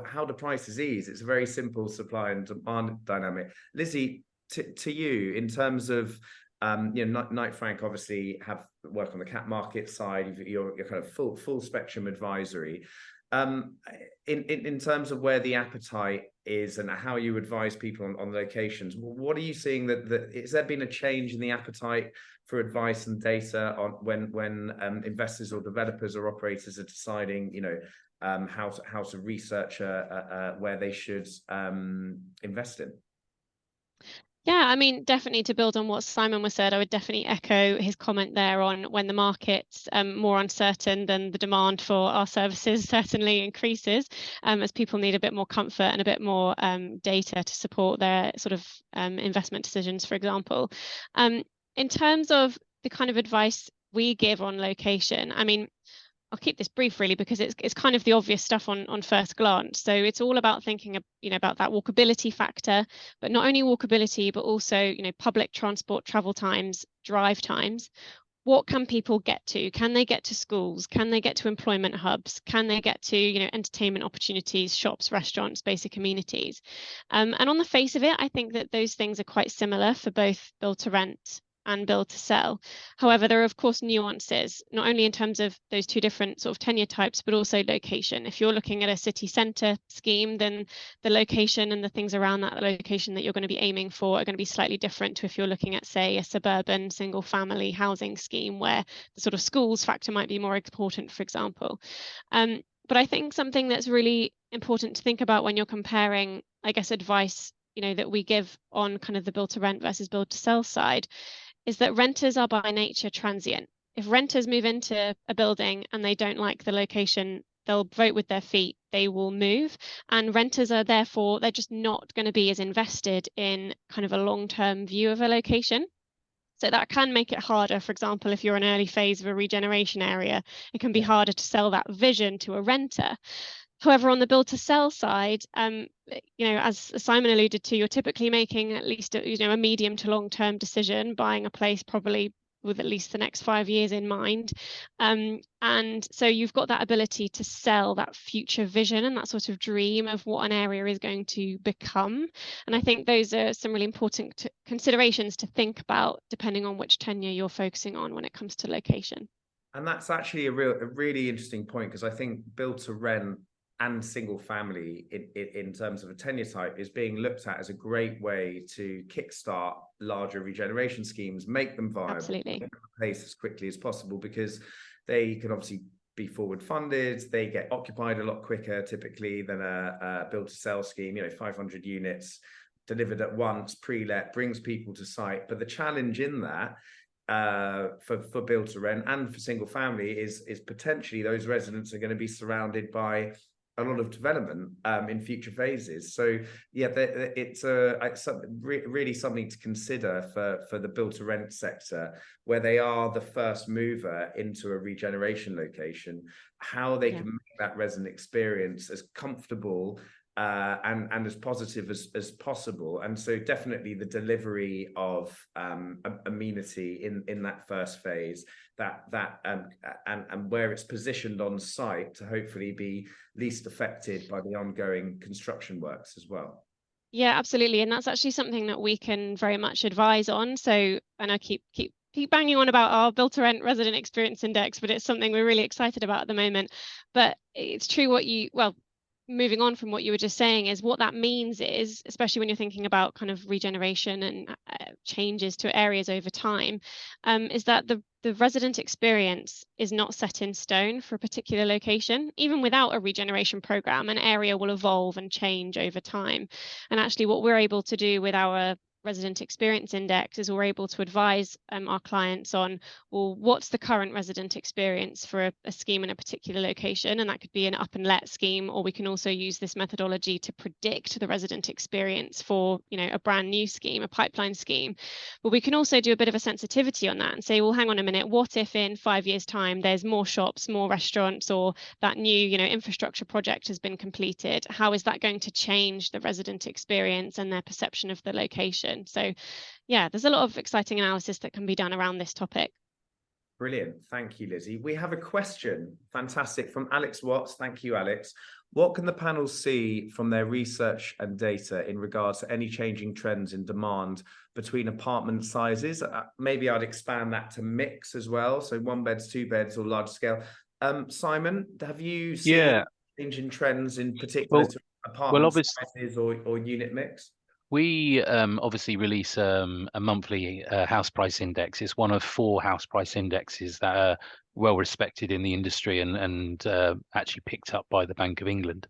Speaker 1: how do prices ease? It's a very simple supply and demand dynamic. Lizzie, to you, in terms of Knight Frank obviously have work on the cap market side. You're kind of full spectrum advisory. In terms of where the appetite is and how you advise people on locations, what are you seeing has there been a change in the appetite for advice and data on when investors or developers or operators are deciding, how to research where they should invest in?
Speaker 2: Yeah, I mean, definitely to build on what Simon was said, I would definitely echo his comment there on when the market's more uncertain, then the demand for our services certainly increases as people need a bit more comfort and a bit more data to support their sort of investment decisions, for example. In terms of the kind of advice we give on location, I mean, I'll keep this brief really because it's kind of the obvious stuff on first glance. So it's all about thinking, about that walkability factor, but not only walkability, but also, public transport travel times, drive times. What can people get to? Can they get to schools? Can they get to employment hubs? Can they get to, entertainment opportunities, shops, restaurants, basic amenities? And on the face of it, I think that those things are quite similar for both build to rent and build to sell. However, there are of course nuances, not only in terms of those two different sort of tenure types, but also location. If you're looking at a city centre scheme, then the location and the things around that location that you're going to be aiming for are going to be slightly different to if you're looking at, say, a suburban single family housing scheme where the sort of schools factor might be more important, for example. But I think something that's really important to think about when you're comparing, I guess, advice, that we give on kind of the build to rent versus build to sell side is that renters are by nature transient. If renters move into a building and they don't like the location, they'll vote with their feet, they will move. And renters are therefore, they're just not going to be as invested in kind of a long-term view of a location. So that can make it harder. For example, if you're an early phase of a regeneration area, it can be harder to sell that vision to a renter. However, on the build to sell side, as Simon alluded to, you're typically making at least a medium to long term decision, buying a place probably with at least the next 5 years in mind. And so you've got that ability to sell that future vision and that sort of dream of what an area is going to become. And I think those are some really important considerations to think about depending on which tenure you're focusing on when it comes to location.
Speaker 1: And that's actually a really interesting point, because I think build to rent and single family in terms of a tenure type is being looked at as a great way to kickstart larger regeneration schemes, make them viable,
Speaker 2: Absolutely.
Speaker 1: make them place as quickly as possible, because they can obviously be forward funded, they get occupied a lot quicker typically than a build to sell scheme. 500 units delivered at once, pre-let, brings people to site. But the challenge in that for build to rent and for single family is potentially those residents are going to be surrounded by a lot of development in future phases. So yeah, it's really something to consider for the build to rent sector, where they are the first mover into a regeneration location, how they can make that resident experience as comfortable and as positive as possible. And so definitely the delivery of amenity in that first phase, and where it's positioned on site to hopefully be least affected by the ongoing construction works as well.
Speaker 2: Yeah, absolutely. And that's actually something that we can very much advise on. So, and I keep banging on about our build to rent resident experience index, but it's something we're really excited about at the moment. But it's true moving on from what you were just saying, is what that means is, especially when you're thinking about kind of regeneration and changes to areas over time, is that the resident experience is not set in stone for a particular location. Even without a regeneration program, an area will evolve and change over time. And actually what we're able to do with our resident experience index is we're able to advise our clients on, well, what's the current resident experience for a scheme in a particular location, and that could be an up and let scheme, or we can also use this methodology to predict the resident experience for a brand new scheme, a pipeline scheme. But we can also do a bit of a sensitivity on that and say, well, hang on a minute, what if in 5 years time there's more shops, more restaurants, or that new infrastructure project has been completed? How is that going to change the resident experience and their perception of the location? So yeah, there's a lot of exciting analysis that can be done around this topic.
Speaker 1: Brilliant. Thank you, Lizzie. We have a question, fantastic, from Alex Watts. Thank you, Alex. What can the panel see from their research and data in regards to any changing trends in demand between apartment sizes? Maybe I'd expand that to mix as well. So 1 beds, 2 beds, or large scale. Simon, have you seen changing trends in particular to apartment sizes or unit mix?
Speaker 3: We obviously release a monthly house price index. It's one of 4 house price indexes that are well respected in the industry and actually picked up by the Bank of England.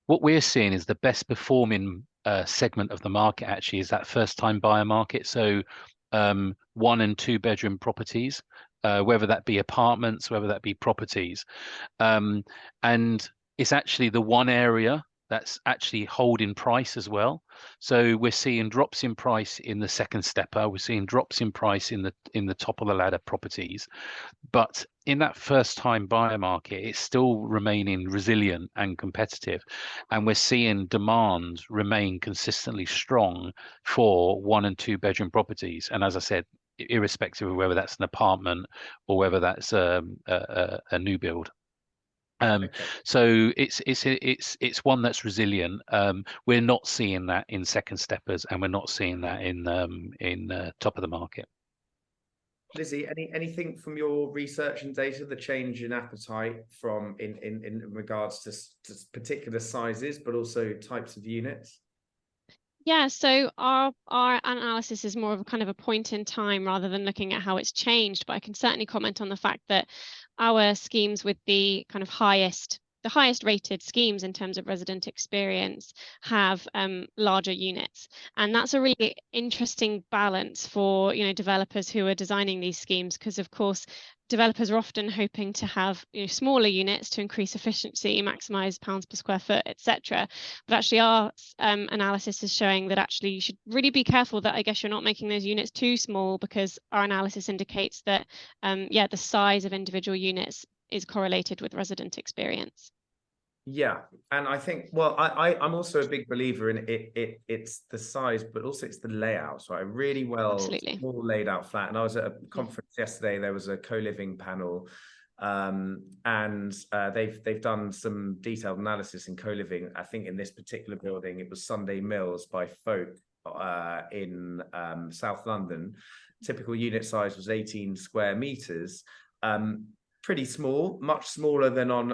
Speaker 3: what we're seeing is the best performing segment of the market actually is that first time buyer market. So 1 and 2 bedroom properties, whether that be apartments, whether that be properties. And it's actually the one area that's actually holding price as well. So we're seeing drops in price in the second stepper, we're seeing drops in price in the top of the ladder properties. But in that first time buyer market, it's still remaining resilient and competitive. And we're seeing demand remain consistently strong for 1 and 2 bedroom properties. And as I said, irrespective of whether that's an apartment or whether that's a new build. So it's one that's resilient. We're not seeing that in second steppers, and we're not seeing that in top of the market.
Speaker 1: Lizzie, anything from your research and data, the change in appetite from in regards to particular sizes, but also types of units?
Speaker 2: Yeah, so our analysis is more of a kind of a point in time rather than looking at how it's changed. But I can certainly comment on the fact that our schemes with the kind of highest rated schemes in terms of resident experience have larger units, and that's a really interesting balance for developers who are designing these schemes, because of course developers are often hoping to have smaller units to increase efficiency, maximize pounds per square foot, etc. But actually our analysis is showing that actually you should really be careful that I guess you're not making those units too small, because our analysis indicates that the size of individual units is correlated with resident experience.
Speaker 1: Yeah, and I think, well, I'm also a big believer in it's the size, but also it's the layout. So a really well small laid out flat. And I was at a conference yesterday. There was a co-living panel, and they've done some detailed analysis in co-living. I think in this particular building, it was Sunday Mills by Folk in South London. Typical unit size was 18 square meters. Pretty small, much smaller than on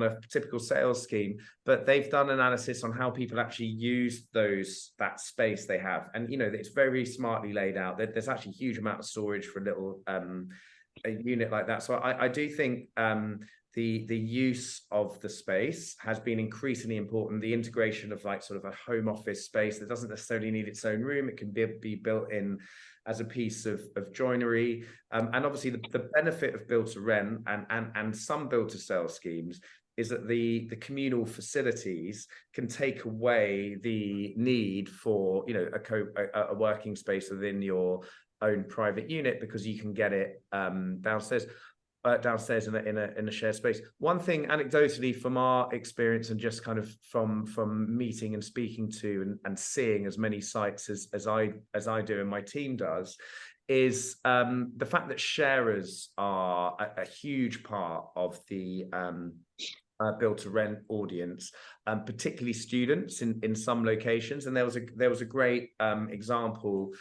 Speaker 1: a typical sales scheme, but they've done analysis on how people actually use that space they have, and it's very smartly laid out. There's actually a huge amount of storage for a little a unit like that. So I do think the use of the space has been increasingly important. The integration of like sort of a home office space that doesn't necessarily need its own room, it can be built in as a piece of joinery, and obviously the benefit of build to rent and some build to sell schemes is that the communal facilities can take away the need for a working space within your own private unit, because you can get it downstairs in a shared space. One thing anecdotally from our experience, and just kind of from meeting and speaking to and seeing as many sites as I do and my team does, is the fact that sharers are a huge part of the build to rent audience, particularly students in some locations. And there was a great example.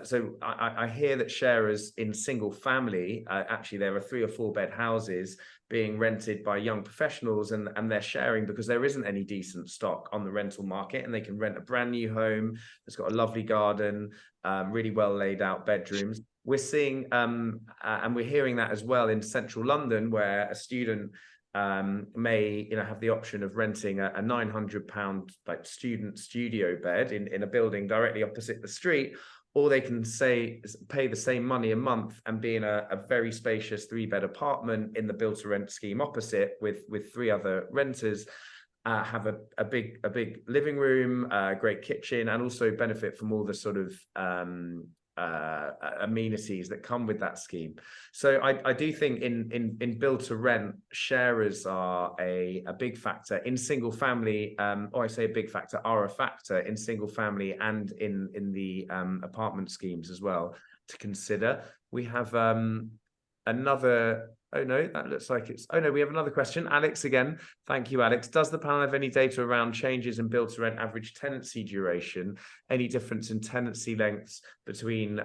Speaker 1: So I hear that sharers in single family, actually there are 3 or 4 bed houses being rented by young professionals, and they're sharing because there isn't any decent stock on the rental market, and they can rent a brand new home that's got a lovely garden, really well laid out bedrooms. We're seeing and we're hearing that as well in central London, where a student may have the option of renting a £900 like student studio bed in a building directly opposite the street, or they can pay the same money a month and be in a very spacious 3-bed apartment in the build to rent scheme opposite with 3 other renters, have a big living room, great kitchen, and also benefit from all the sort of amenities that come with that scheme. So I do think in build to rent, sharers are a big factor in single family, or I say a big factor, are a factor in single family and in the apartment schemes as well to consider. We have another. Oh no, that looks like it's. Oh no, we have another question. Alex again. Thank you, Alex. Does the panel have any data around changes in build to rent average tenancy duration? Any difference in tenancy lengths between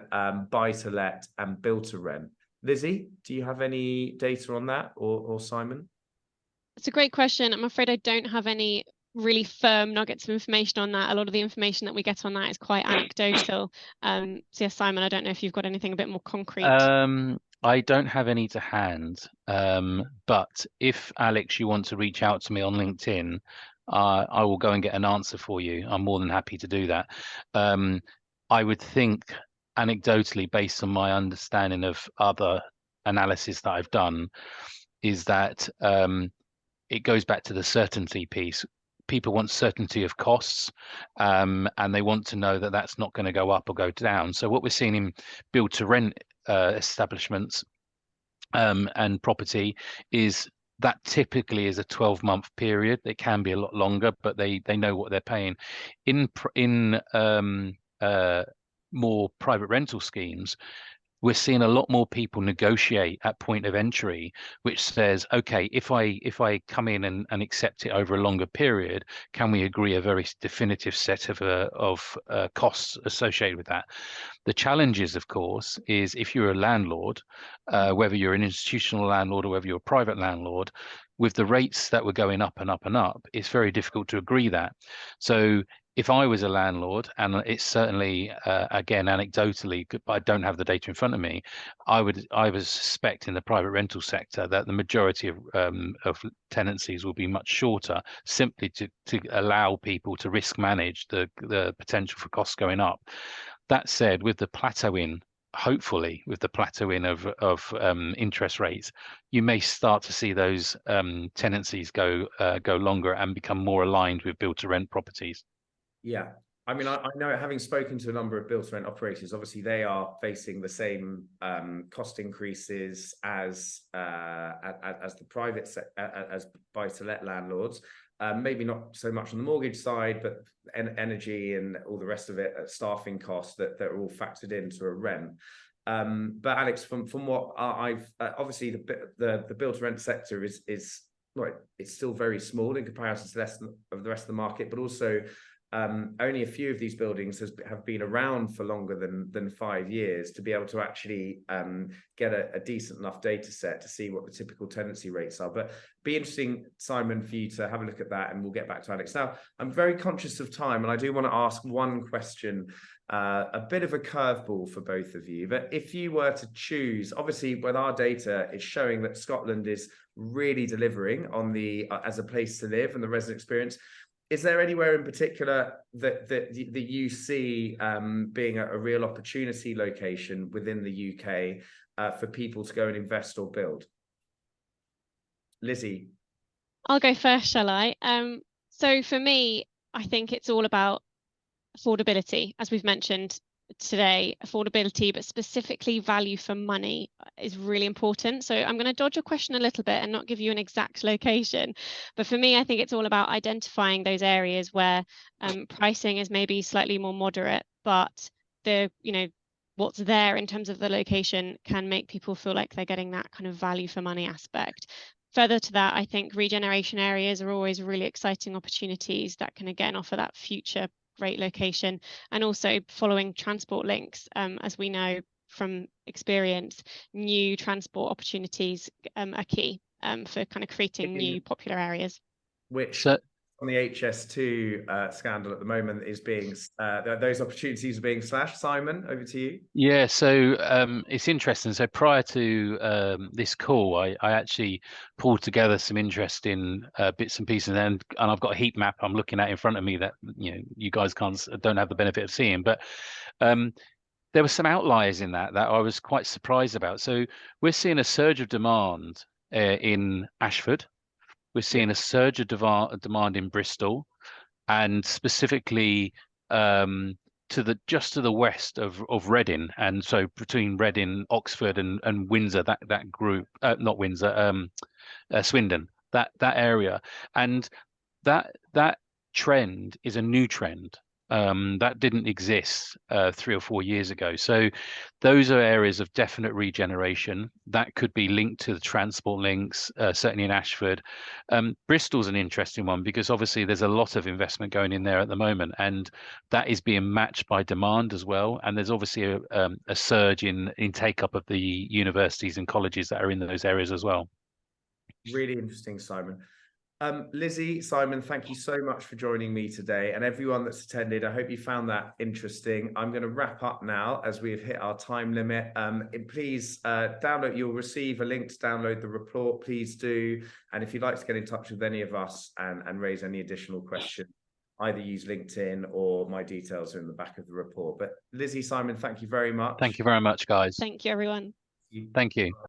Speaker 1: buy to let and build to rent? Lizzie, do you have any data on that, or Simon?
Speaker 2: It's a great question. I'm afraid I don't have any really firm nuggets of information on that. A lot of the information that we get on that is quite anecdotal. So yeah, Simon, I don't know if you've got anything a bit more concrete.
Speaker 3: I don't have any to hand, but if Alex, you want to reach out to me on LinkedIn, I will go and get an answer for you. I'm more than happy to do that. I would think anecdotally, based on my understanding of other analysis that I've done, is that it goes back to the certainty piece. People want certainty of costs, and they want to know that that's not going to go up or go down. So what we're seeing in build to rent establishments and property is that typically is a 12-month period. It can be a lot longer, but they know what they're paying. In more private rental schemes, we're seeing a lot more people negotiate at point of entry, which says, okay, if I come in and accept it over a longer period, can we agree a very definitive set of costs associated with that? The challenges, of course, is if you're a landlord, whether you're an institutional landlord or whether you're a private landlord, with the rates that were going up and up and up, it's very difficult to agree that. So if I was a landlord, and it's certainly, again, anecdotally, but I don't have the data in front of me, I would suspect in the private rental sector that the majority of tenancies will be much shorter, simply to allow people to risk manage the potential for costs going up. That said, with the plateauing, hopefully with the plateauing of interest rates, you may start to see those tenancies go longer and become more aligned with build to rent properties.
Speaker 1: Yeah, I mean, I know, having spoken to a number of build-to-rent operators, obviously they are facing the same cost increases as the private as buy-to-let landlords. Maybe not so much on the mortgage side, but energy and all the rest of it, staffing costs that are all factored into a rent. But Alex, from what I've obviously the build-to-rent sector is well, it's still very small in comparison to the rest of the market, but also only a few of these buildings have been around for longer than 5 years to be able to actually get a decent enough data set to see what the typical tenancy rates are. But be interesting, Simon, for you to have a look at that, and we'll get back to Alex. Now, I'm very conscious of time, and I do want to ask one question, a bit of a curveball for both of you. But if you were to choose, obviously, with our data, it's showing that Scotland is really delivering on the as a place to live and the resident experience. Is there anywhere in particular that you see being a real opportunity location within the UK for people to go and invest or build? Lizzie?
Speaker 2: I'll go first, shall I? So for me, I think it's all about affordability, as we've mentioned today. Affordability, but specifically value for money, is really important. So I'm going to dodge your question a little bit and not give you an exact location, but for me, I think it's all about identifying those areas where pricing is maybe slightly more moderate, but what's there in terms of the location can make people feel like they're getting that kind of value for money aspect. Further to that, I think regeneration areas are always really exciting opportunities that can again offer that future great location, and also following transport links. As we know from experience, new transport opportunities are key for kind of creating new popular areas.
Speaker 1: Which on the HS2 scandal at the moment is being those opportunities are being slashed. Simon, over to you.
Speaker 3: Yeah, so it's interesting. So prior to this call, I actually pulled together some interesting bits and pieces, and I've got a heat map I'm looking at in front of me that you guys don't have the benefit of seeing, but there were some outliers in that I was quite surprised about. So we're seeing a surge of demand in Ashford. We're seeing a surge of demand in Bristol, and specifically just to the west of Reading, and so between Reading, Oxford, and Windsor, that group, not Windsor, Swindon, that area, and that trend is a new trend. That didn't exist 3 or 4 years ago. So those are areas of definite regeneration that could be linked to the transport links, certainly in Ashford. Bristol's an interesting one because obviously there's a lot of investment going in there at the moment, and that is being matched by demand as well. And there's obviously a surge in take up of the universities and colleges that are in those areas as well.
Speaker 1: Really interesting, Simon. Lizzie, Simon, thank you so much for joining me today, and everyone that's attended. I hope you found that interesting. I'm going to wrap up now as we have hit our time limit. Please download. You'll receive a link to download the report. Please do. And if you'd like to get in touch with any of us and raise any additional questions, either use LinkedIn or my details are in the back of the report. But Lizzie, Simon, thank you very much.
Speaker 3: Thank you very much, guys.
Speaker 2: Thank you, everyone.
Speaker 3: Thank you.